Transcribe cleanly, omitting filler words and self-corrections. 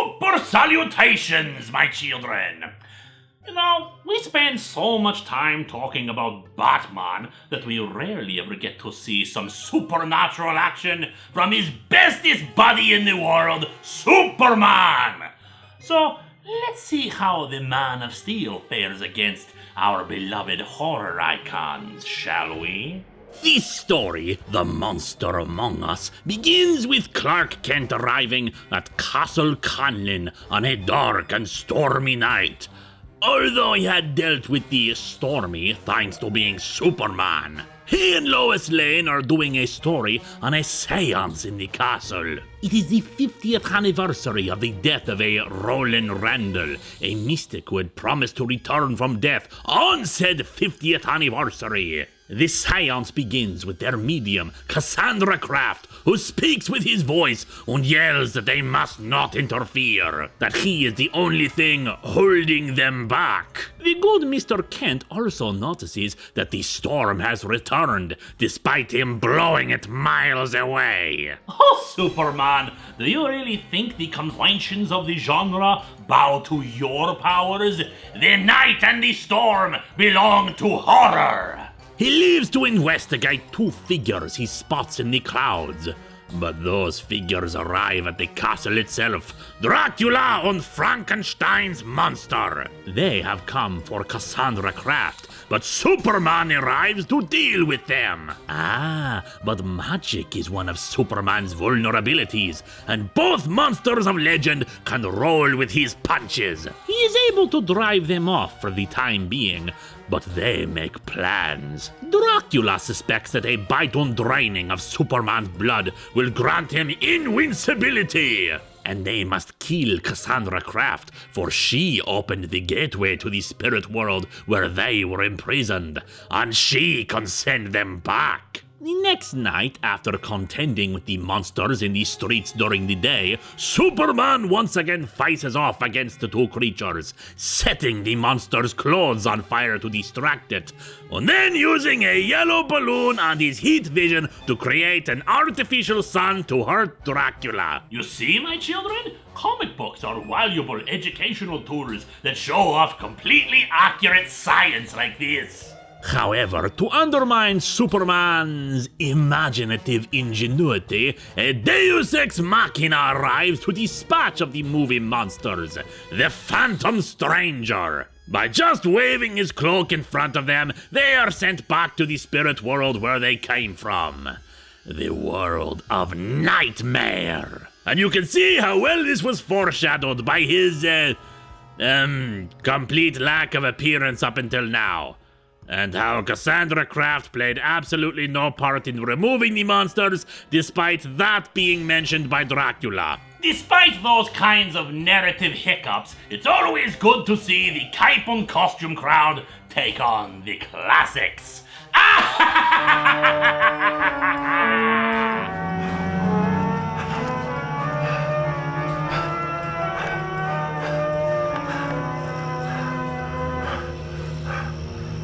Super salutations, my children! You know, we spend so much time talking about Batman that we rarely ever get to see some supernatural action from his bestest buddy in the world, Superman! So, let's see how the Man of Steel fares against our beloved horror icons, shall we? This story, The Monster Among Us, begins with Clark Kent arriving at Castle Conlin on a dark and stormy night. Although he had dealt with the stormy thanks to being Superman, he and Lois Lane are doing a story on a seance in the castle. It is the 50th anniversary of the death of a Roland Randall, a mystic who had promised to return from death on said 50th anniversary. The seance begins with their medium, Cassandra Kraft, who speaks with his voice and yells that they must not interfere, that he is the only thing holding them back. The good Mr. Kent also notices that the storm has returned, despite him blowing it miles away. Oh, Superman, do you really think the conventions of the genre bow to your powers? The night and the storm belong to horror. He leaves to investigate two figures he spots in the clouds. But those figures arrive at the castle itself, Dracula and Frankenstein's monster. They have come for Cassandra Kraft, but Superman arrives to deal with them. But magic is one of Superman's vulnerabilities, and both monsters of legend can roll with his punches. He is able to drive them off for the time being, but they make plans. Dracula suspects that a bite and draining of Superman's blood will grant him invincibility. And they must kill Cassandra Kraft, for she opened the gateway to the spirit world where they were imprisoned, and she can send them back. The next night, after contending with the monsters in the streets during the day, Superman once again faces off against the two creatures, setting the monster's clothes on fire to distract it, and then using a yellow balloon and his heat vision to create an artificial sun to hurt Dracula. You see, my children? Comic books are valuable educational tools that show off completely accurate science like this. However, to undermine Superman's imaginative ingenuity, a deus ex machina arrives to dispatch of the movie monsters, the Phantom Stranger. By just waving his cloak in front of them, they are sent back to the spirit world where they came from. The world of nightmare. And you can see how well this was foreshadowed by his, complete lack of appearance up until now. And how Cassandra Kraft played absolutely no part in removing the monsters, despite that being mentioned by Dracula. Despite those kinds of narrative hiccups, it's always good to see the cape and costume crowd take on the classics.